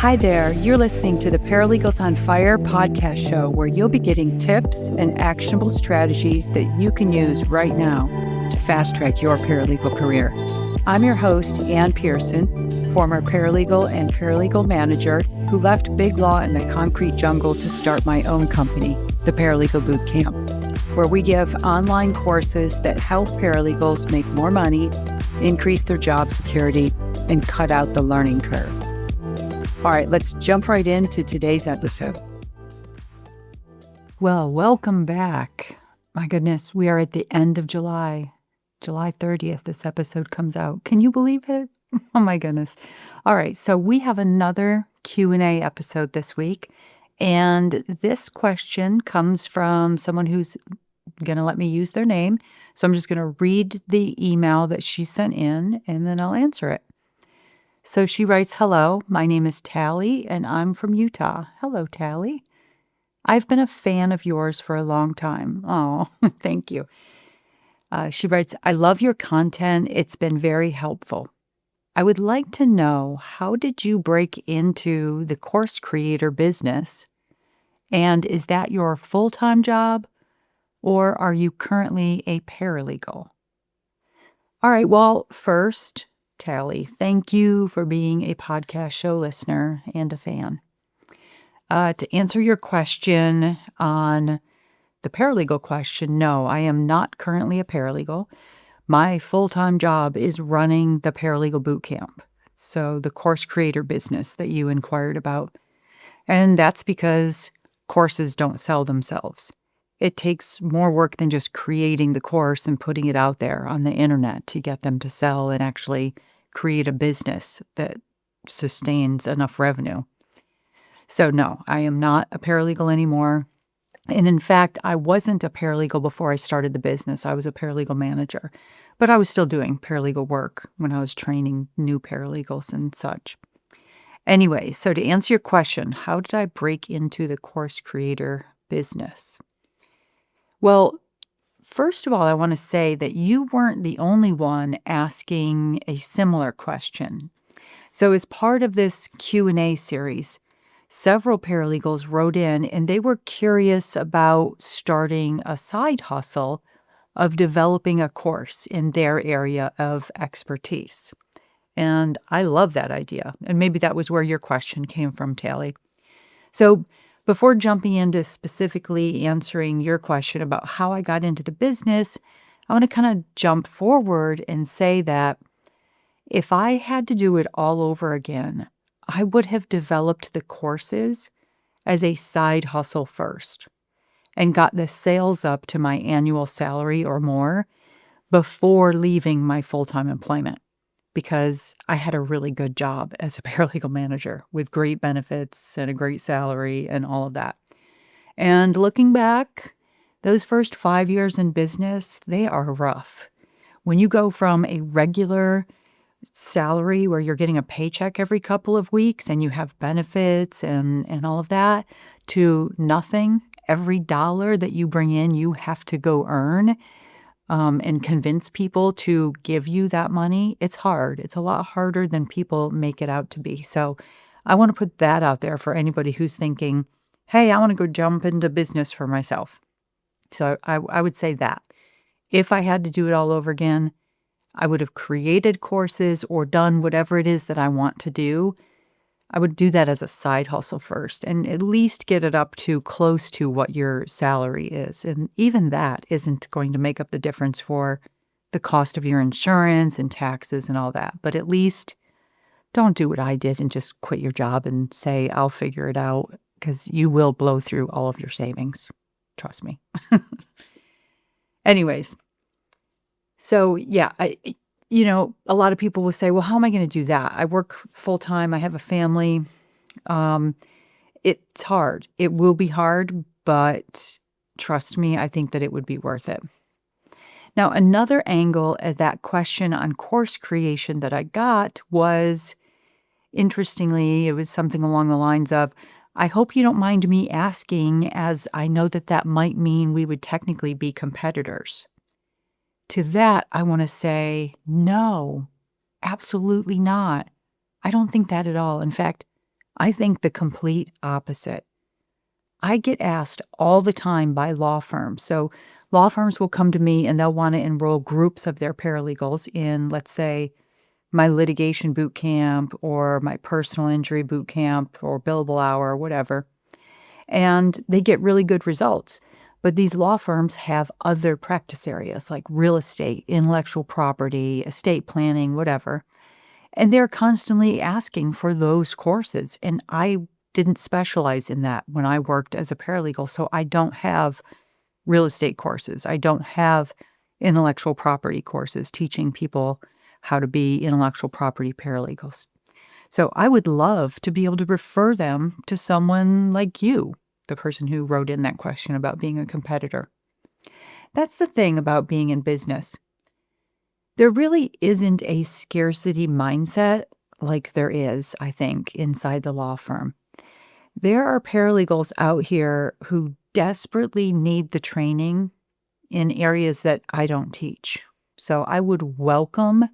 Hi there, you're listening to the Paralegals on Fire podcast show where you'll be getting tips and actionable strategies that you can use right now to fast track your paralegal career. I'm your host, Ann Pearson, former paralegal and paralegal manager who left big law in the concrete jungle to start my own company, the Paralegal Boot Camp, where we give online courses that help paralegals make more money, increase their job security, and cut out the learning curve. All right, let's jump right into today's episode. Well, welcome back. My goodness, we are at the end of July. July 30th, this episode comes out. Can you believe it? Oh my goodness. All right, so we have another Q&A episode this week. And this question comes from someone who's going to let me use their name. So I'm just going to read the email that she sent in, and then I'll answer it. So she writes, "Hello, my name is Tally, and I'm from Utah." Hello, Tally. "I've been a fan of yours for a long time." Oh, thank you. She writes, "I love your content. It's been very helpful. I would like to know, how did you break into the course creator business? And is that your full-time job, or are you currently a paralegal?" All right, well, first, Tally, thank you for being a podcast show listener and a fan. To answer your question on the paralegal question, no, I am not currently a paralegal. My full-time job is running the Paralegal Boot Camp, so the course creator business that you inquired about. And that's because courses don't sell themselves. It takes more work than just creating the course and putting it out there on the internet to get them to sell and actually create a business that sustains enough revenue. So no, I am not a paralegal anymore. And in fact, I wasn't a paralegal before I started the business. I was a paralegal manager, but I was still doing paralegal work when I was training new paralegals and such. Anyway, so to answer your question, how did I break into the course creator business? Well, first of all, I want to say that you weren't the only one asking a similar question. So as part of this Q&A series, several paralegals wrote in and they were curious about starting a side hustle of developing a course in their area of expertise. And I love that idea. And maybe that was where your question came from, Tally. So before jumping into specifically answering your question about how I got into the business, I want to kind of jump forward and say that if I had to do it all over again, I would have developed the courses as a side hustle first and got the sales up to my annual salary or more before leaving my full-time employment, because I had a really good job as a paralegal manager with great benefits and a great salary and all of that. And looking back, those first 5 years in business, they are rough. When you go from a regular salary where you're getting a paycheck every couple of weeks and you have benefits and all of that, to nothing, every dollar that you bring in, you have to go earn and convince people to give you that money, it's hard. It's a lot harder than people make it out to be. So I want to put that out there for anybody who's thinking, hey, I want to go jump into business for myself. So I would say that. If I had to do it all over again, I would have created courses or done whatever it is that I want to do. I would do that as a side hustle first and at least get it up to close to what your salary is. And even that isn't going to make up the difference for the cost of your insurance and taxes and all that. But at least don't do what I did and just quit your job and say, I'll figure it out, because you will blow through all of your savings. Trust me. Anyways, so yeah, a lot of people will say, well, how am I going to do that? I work full time. I have a family. It's hard. It will be hard, but trust me, I think that it would be worth it. Now, another angle at that question on course creation that I got was, interestingly, it was something along the lines of, I hope you don't mind me asking, as I know that that might mean we would technically be competitors. To that, I want to say, no, absolutely not. I don't think that at all. In fact, I think the complete opposite. I get asked all the time by law firms. So law firms will come to me and they'll want to enroll groups of their paralegals in, let's say, my litigation boot camp or my personal injury boot camp or billable hour or whatever. And they get really good results. But these law firms have other practice areas like real estate, intellectual property, estate planning, whatever. And they're constantly asking for those courses. And I didn't specialize in that when I worked as a paralegal. So I don't have real estate courses. I don't have intellectual property courses teaching people how to be intellectual property paralegals. So I would love to be able to refer them to someone like you, the person who wrote in that question about being a competitor. That's the thing about being in business. There really isn't a scarcity mindset like there is, I think, inside the law firm. There are paralegals out here who desperately need the training in areas that I don't teach. So I would welcome,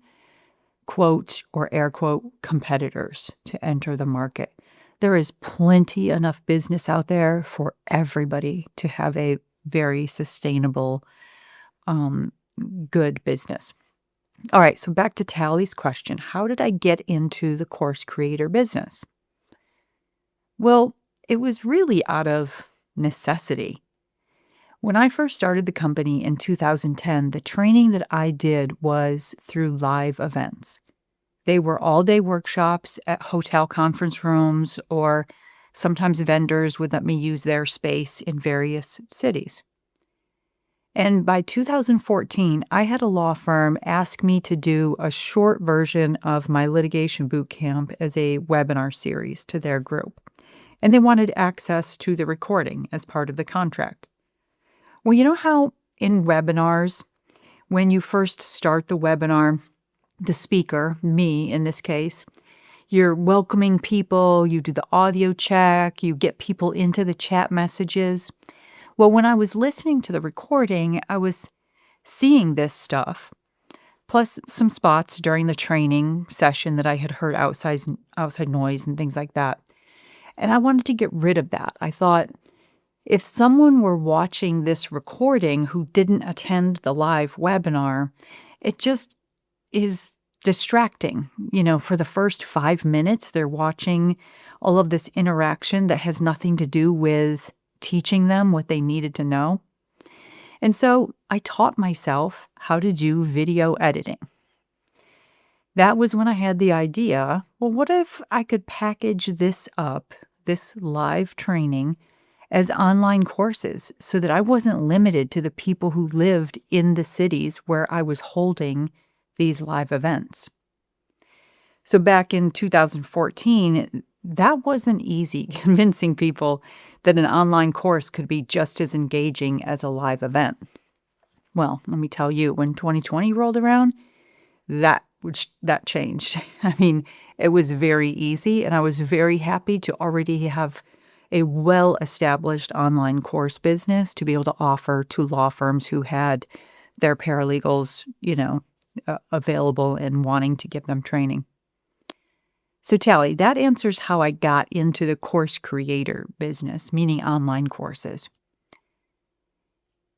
quote or air quote, competitors to enter the market. There is plenty enough business out there for everybody to have a very sustainable, good business. All right, so back to Tally's question. How did I get into the course creator business? Well, it was really out of necessity. When I first started the company in 2010, the training that I did was through live events. They were all-day workshops at hotel conference rooms, or sometimes vendors would let me use their space in various cities. And by 2014, I had a law firm ask me to do a short version of my litigation boot camp as a webinar series to their group. And they wanted access to the recording as part of the contract. Well, you know how in webinars, when you first start the webinar, the speaker, me in this case, you're welcoming people, you do the audio check, you get people into the chat messages. Well, when I was listening to the recording, I was seeing this stuff, plus some spots during the training session that I had heard outside noise and things like that. And I wanted to get rid of that. I thought, if someone were watching this recording who didn't attend the live webinar, it just is distracting. For the first 5 minutes, they're watching all of this interaction that has nothing to do with teaching them what they needed to know. And so I taught myself how to do video editing. That was when I had the idea, well, what if I could package this up, this live training, as online courses so that I wasn't limited to the people who lived in the cities where I was holding these live events. So back in 2014, that wasn't easy, convincing people that an online course could be just as engaging as a live event. Well, let me tell you, when 2020 rolled around, that changed. I mean, it was very easy, and I was very happy to already have a well-established online course business to be able to offer to law firms who had their paralegals, available and wanting to give them training. So Tally, that answers how I got into the course creator business, meaning online courses.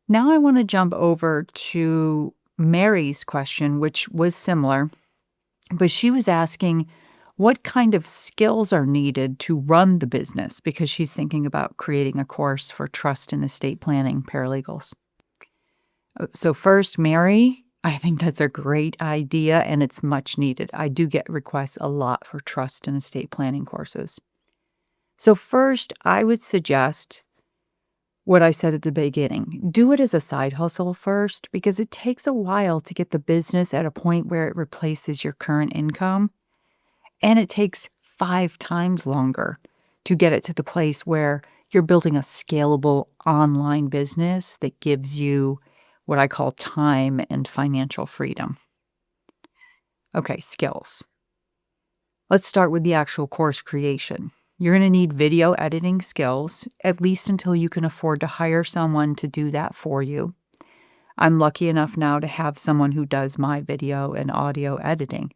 Now I want to jump over to Mary's question, which was similar, but she was asking what kind of skills are needed to run the business because she's thinking about creating a course for trust and estate planning paralegals. So first, Mary, I think that's a great idea and it's much needed. I do get requests a lot for trust and estate planning courses. So first, I would suggest what I said at the beginning. Do it as a side hustle first because it takes a while to get the business at a point where it replaces your current income. And it takes 5 times longer to get it to the place where you're building a scalable online business that gives you what I call time and financial freedom. Okay, skills. Let's start with the actual course creation. You're going to need video editing skills, at least until you can afford to hire someone to do that for you. I'm lucky enough now to have someone who does my video and audio editing.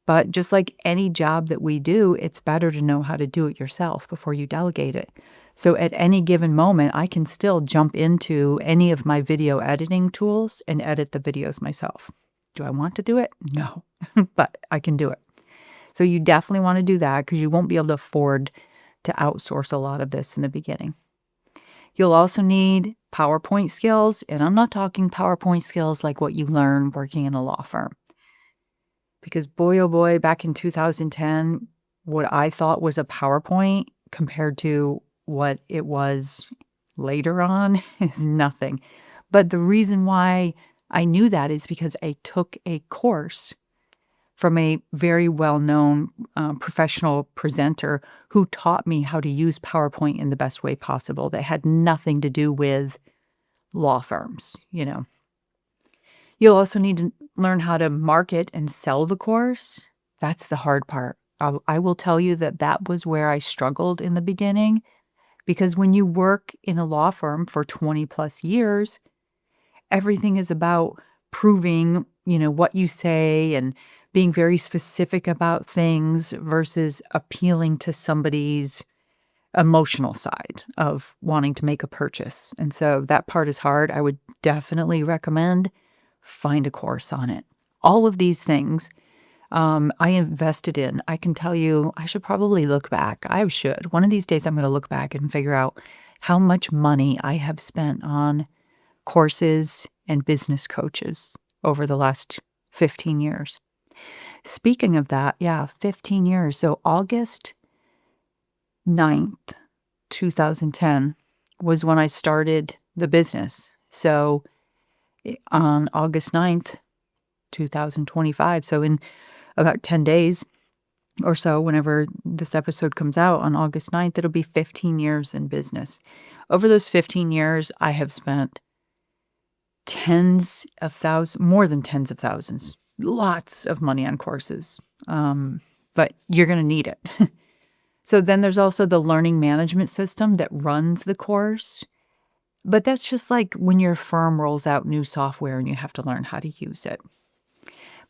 But just like any job that we do, it's better to know how to do it yourself before you delegate it. So at any given moment, I can still jump into any of my video editing tools and edit the videos myself. Do I want to do it? No, but I can do it. So you definitely want to do that because you won't be able to afford to outsource a lot of this in the beginning. You'll also need PowerPoint skills, and I'm not talking PowerPoint skills like what you learn working in a law firm. Because boy, oh boy, back in 2010, what I thought was a PowerPoint compared to what it was later on is nothing. But the reason why I knew that is because I took a course from a very well-known professional presenter who taught me how to use PowerPoint in the best way possible that had nothing to do with law firms, You'll also need to learn how to market and sell the course. That's the hard part. I will tell you that was where I struggled in the beginning, because when you work in a law firm for 20 plus years, everything is about proving, what you say and being very specific about things versus appealing to somebody's emotional side of wanting to make a purchase. And so that part is hard. I would definitely recommend find a course on it. All of these things I invested in. I can tell you, I should probably look back. I should. One of these days, I'm going to look back and figure out how much money I have spent on courses and business coaches over the last 15 years. Speaking of that, 15 years. So August 9th, 2010 was when I started the business. So on August 9th, 2025, so in about 10 days or so, whenever this episode comes out on August 9th, it'll be 15 years in business. Over those 15 years, I have spent more than tens of thousands, lots of money on courses, but you're going to need it. So then there's also the learning management system that runs the course. But that's just like when your firm rolls out new software and you have to learn how to use it.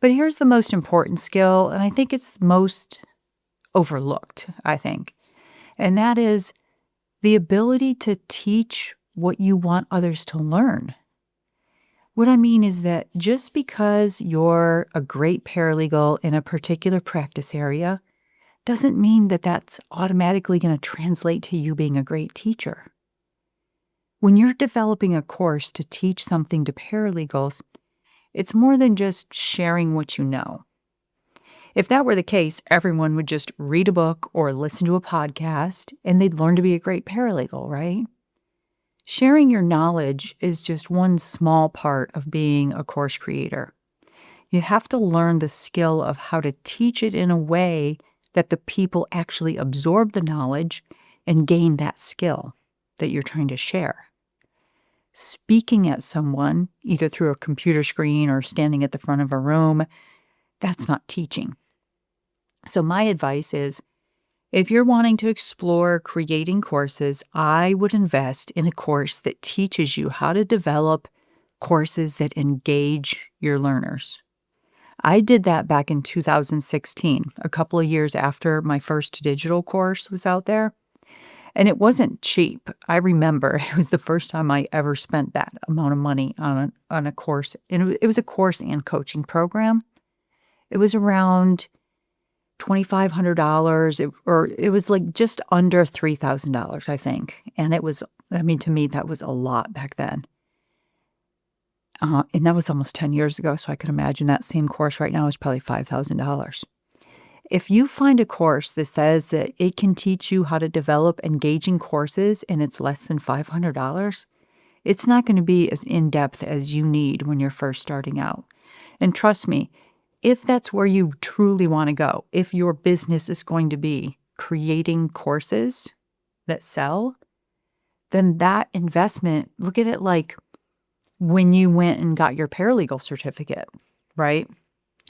But here's the most important skill, and I think it's most overlooked, and that is the ability to teach what you want others to learn. What I mean is that just because you're a great paralegal in a particular practice area doesn't mean that that's automatically going to translate to you being a great teacher. When you're developing a course to teach something to paralegals, it's more than just sharing what you know. If that were the case, everyone would just read a book or listen to a podcast, and they'd learn to be a great paralegal, right? Sharing your knowledge is just one small part of being a course creator. You have to learn the skill of how to teach it in a way that the people actually absorb the knowledge and gain that skill that you're trying to share. Speaking at someone, either through a computer screen or standing at the front of a room, that's not teaching. So my advice is, if you're wanting to explore creating courses, I would invest in a course that teaches you how to develop courses that engage your learners. I did that back in 2016, a couple of years after my first digital course was out there. And it wasn't cheap. I remember it was the first time I ever spent that amount of money on a course. And it was a course and coaching program. It was around $2,500, or it was like just under $3,000, I think. And it was, to me, that was a lot back then. And that was almost 10 years ago, so I could imagine that same course right now is probably $5,000. If you find a course that says that it can teach you how to develop engaging courses and it's less than $500, it's not going to be as in-depth as you need when you're first starting out. And trust me, if that's where you truly want to go, if your business is going to be creating courses that sell, then that investment, look at it like when you went and got your paralegal certificate, right?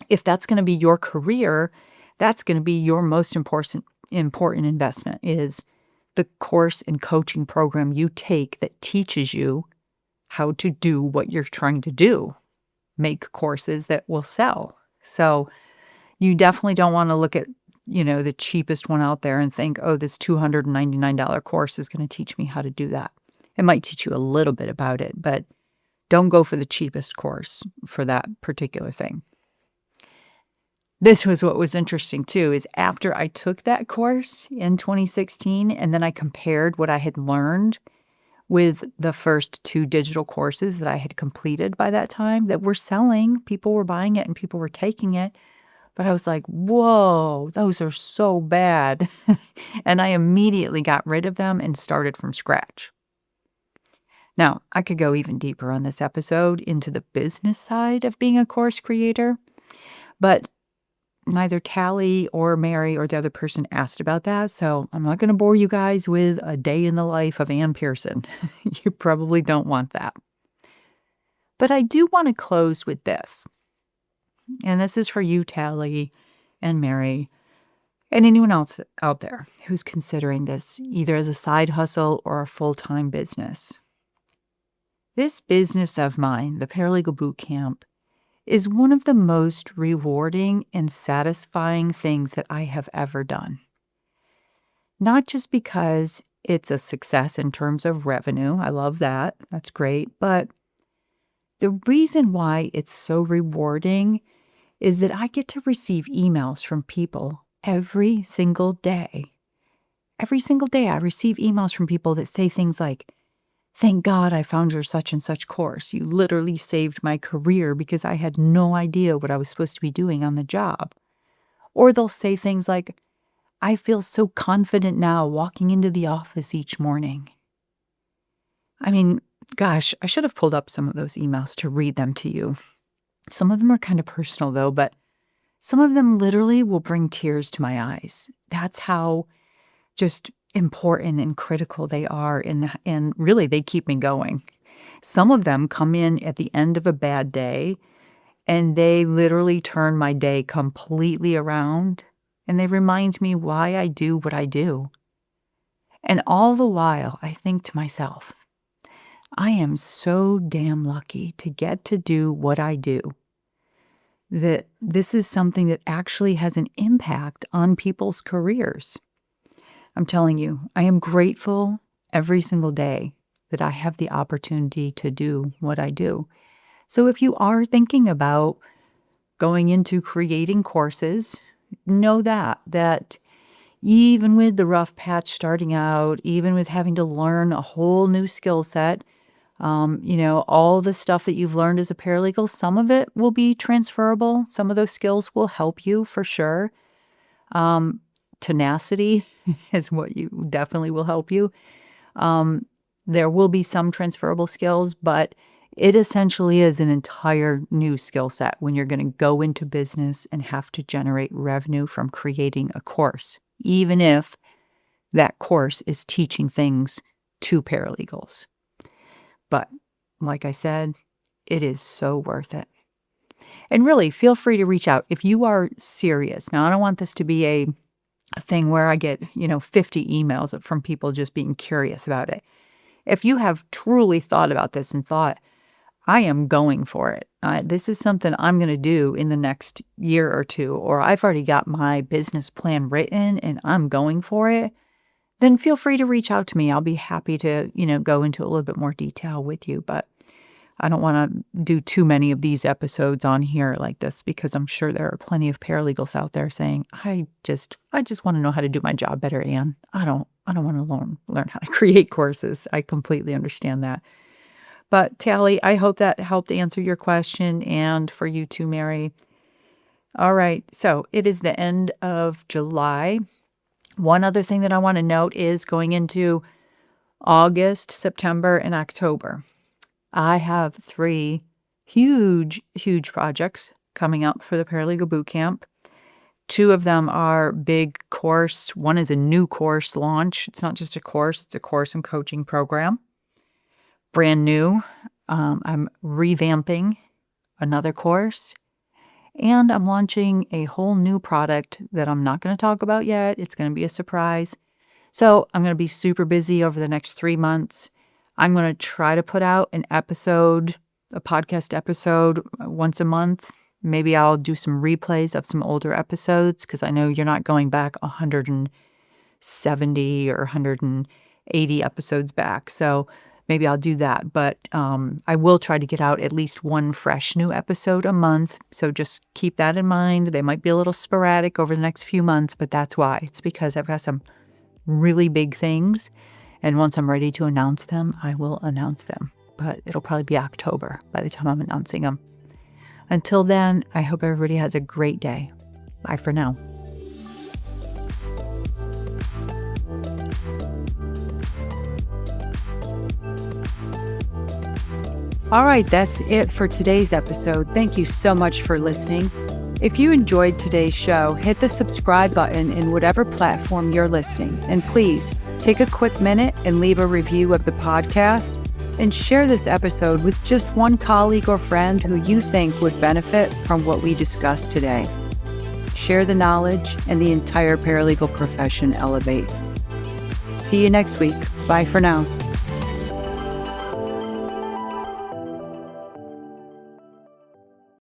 If that's going to be your career, that's going to be your most important investment, is the course and coaching program you take that teaches you how to do what you're trying to do, make courses that will sell. So You definitely don't wanna look at, the cheapest one out there and think, "Oh, this $299 course is gonna teach me how to do that." It might teach you a little bit about it, but don't go for the cheapest course for that particular thing. This was what was interesting too, is after I took that course in 2016 and then I compared what I had learned with the first 2 digital courses that I had completed by that time that were selling, people were buying it and people were taking it, but I was like, "Whoa, those are so bad." And I immediately got rid of them and started from scratch. Now, I could go even deeper on this episode into the business side of being a course creator, but neither Tally or Mary or the other person asked about that, so I'm not gonna bore you guys with a day in the life of Ann Pearson. You probably don't want that. But I do wanna close with this, and this is for you, Tally and Mary, and anyone else out there who's considering this either as a side hustle or a full-time business. This business of mine, the Paralegal Boot Camp, is one of the most rewarding and satisfying things that I have ever done. Not just because it's a success in terms of revenue, I love that, that's great, but the reason why it's so rewarding is that I get to receive emails from people every single day. Every single day I receive emails from people that say things like, "Thank God I found your such and such course. You literally saved my career because I had no idea what I was supposed to be doing on the job." Or they'll say things like, "I feel so confident now walking into the office each morning." I mean, gosh, I should have pulled up some of those emails to read them to you. Some of them are kind of personal though, but some of them literally will bring tears to my eyes. That's how just important and critical they are, and really they keep me going. Some of them come in at the end of a bad day, and they literally turn my day completely around, and they remind me why I do what I do. And all the while, I think to myself, I am so damn lucky to get to do what I do, that this is something that actually has an impact on people's careers. I'm telling you, I am grateful every single day that I have the opportunity to do what I do. So if you are thinking about going into creating courses, know that even with the rough patch starting out, even with having to learn a whole new skill set, all the stuff that you've learned as a paralegal, some of it will be transferable. Some of those skills will help you for sure. Tenacity is what you definitely will help you. There will be some transferable skills, but it essentially is an entire new skill set when you're going to go into business and have to generate revenue from creating a course, even if that course is teaching things to paralegals. But like I said, it is so worth it. And really, feel free to reach out if you are serious. Now, I don't want this to be a thing where I get, 50 emails from people just being curious about it. If you have truly thought about this and thought, I am going for it. This is something I'm going to do in the next year or two, or I've already got my business plan written and I'm going for it, then feel free to reach out to me. I'll be happy to, go into a little bit more detail with you, but I don't want to do too many of these episodes on here like this because I'm sure there are plenty of paralegals out there saying, I just want to know how to do my job better, Anne. I don't want to learn how to create courses. I completely understand that. But Tally, I hope that helped answer your question, and for you too, Mary. All right, so it is the end of July. One other thing that I want to note is going into August, September, and October. I have 3 huge, huge projects coming up for the Paralegal Bootcamp. 2 of them are big course. One is a new course launch. It's not just a course, it's a course and coaching program. Brand new. I'm revamping another course. And I'm launching a whole new product that I'm not going to talk about yet. It's going to be a surprise. So I'm going to be super busy over the next 3 months. I'm going to try to put out a podcast episode once a month. Maybe I'll do some replays of some older episodes because I know you're not going back 170 or 180 episodes back. So maybe I'll do that. But I will try to get out at least one fresh new episode a month. So just keep that in mind. They might be a little sporadic over the next few months, but that's why. It's because I've got some really big things. And once I'm ready to announce them, I will announce them. But it'll probably be October by the time I'm announcing them. Until then, I hope everybody has a great day. Bye for now. All right, that's it for today's episode. Thank you so much for listening. If you enjoyed today's show, hit the subscribe button in whatever platform you're listening. And please take a quick minute and leave a review of the podcast and share this episode with just one colleague or friend who you think would benefit from what we discussed today. Share the knowledge and the entire paralegal profession elevates. See you next week. Bye for now.